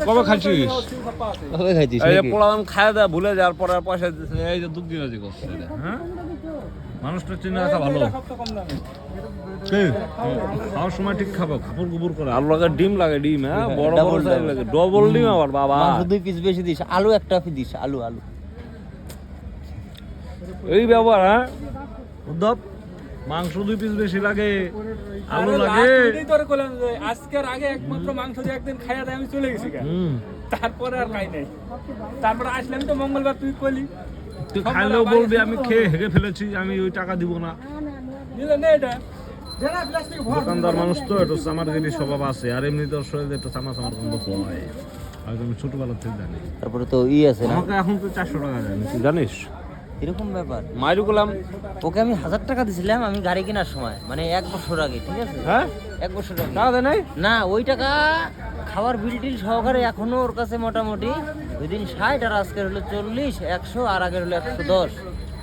কবে খাইছিস? কবে খাইছিস? এই যে পোলাম খায় দেয় ভুলে যাওয়ার পরে আর পয়সা দিচ্ছে, এই যে দুঃখী করছে এটা, হ্যাঁ? মানুষটা চিনে রাখা ভালো। খাওয়ার সময় ঠিক খাবো, খাপুর গুপুর করে। আলু লাগে, ডিম লাগে, ডিম, হ্যাঁ, বড় বড় সাইজ লাগে, ডবল ডিম আবার বাবা। মাংস 2 পিস বেশি দিস, আলু একটা দিস, আলু। এই ব্যাপার, হ্যাঁ উদ্ধব, মাংস 2 পিস বেশি লাগে, আলু লাগে। আজকের আগে একমাত্র মাংস দিয়ে একদিন খাইয়া দেয় আমি চলে গেছি, তারপরে আর খাই নাই। তারপরে আসলাম তো মঙ্গলবার, তুই কইলি তুই খাইলেও বলবি আমি খেয়ে হেগে ফেলেছি, আমি ওই টাকা দিব না। দোকানদার মানুষ তো একটু চামারগিরি স্বভাব আছে, আর এমনি তোর শরীরে একটু চামা চামার গন্ধ হয়, আমি ছোটবেলা থেকে জানি। তারপরে তো আছে না, আমাকে এখন তো 400 টাকা দেয়, তুই জানিস? এরকম ব্যাপার। মাইরু গোলাম ওকে আমি 1000 টাকা দিছিলাম আমি গাড়ি কেনার সময়, মানে 1 বছর আগে, ঠিক আছে? হ্যাঁ, 1 বছর আগে টাকা দেয় নাই না, ওই টাকা খাবার বিল টিল সহকারে এখনো ওর কাছে মোটামুটি ওই দিন 60, আর আজকের হলো 40, 100, আর আগের হলো 110,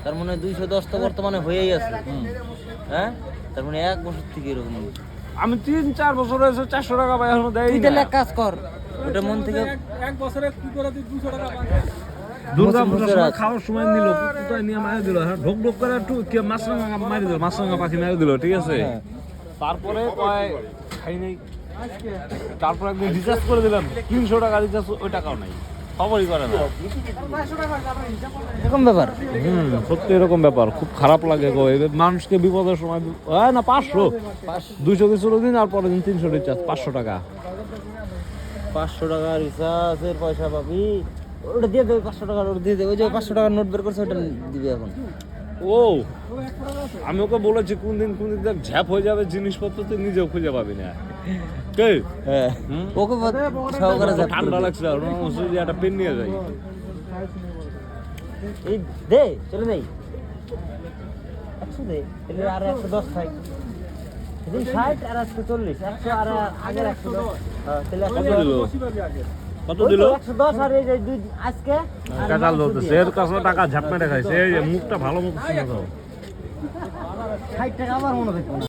তার মানে 210 তো বর্তমানে হয়েই আছে। হ্যাঁ, তার মানে 1 বছর থেকে এরকম। আমি 3-4 বছর হয়েছে 400 টাকা পাই, এখনো দেয়। তুই তাহলে এক কাজ কর, ওটা মন থেকে এক বছরে কি করে তুই 200 টাকা পাস? দুর্গা পূজার সময় খাওয়ার সময় নিল, কোথায় নিয়ে মারি দিল, হ্যাঁ, ঢোক ঢোক করে একটু মাছরাঙা মারি দিল, মাছরাঙা পাখি মারি দিল, ঠিক আছে? তারপরে কয় খাই নাই, তারপরে একদিন রিচার্জ করে দিলাম 300 টাকা রিচার্জ, ওই টাকাও নাই, খবরই করে না। এরকম ব্যাপার। সত্যি এরকম ব্যাপার, খুব খারাপ লাগে গো। এই মানুষকে বিপদের সময় না 500 200 কিছু দিন, আর পরের দিন 300 রিচার্জ, 500 টাকা। 500 টাকা রিচার্জের পয়সা পাবি, ওটা দিয়ে দেবে 500 টাকা, ওটা দিয়ে দেবে। ওই যে 500 টাকার নোট বের করছে, ওটা দিবে এখন। ও, আমি ওকে বলেছি কোন দিন দেখ ঝ্যাপ হয়ে যাবে জিনিসপত্র, তুই নিজেও খুঁজে পাবি না। কে? হ্যাঁ, ওকে সহকারে ঠান্ডা লাগছে, একটা পেন নিয়ে যাই। এই দে, চলে যাই 100 দে, তাহলে আর 110 খাই। সেদিন 60 আর আজকে 40, 100 আর আগের 110। হ্যাঁ, তাহলে কত দিল? 110 আর এই যে আজকে কাকাল ধরতেছে, এর কাছে টাকা ঝাপ মেরে খাইছে, এই যে মুখটা ভালো মতো শুনে দাও। 60 টাকা আমার মনে হয়।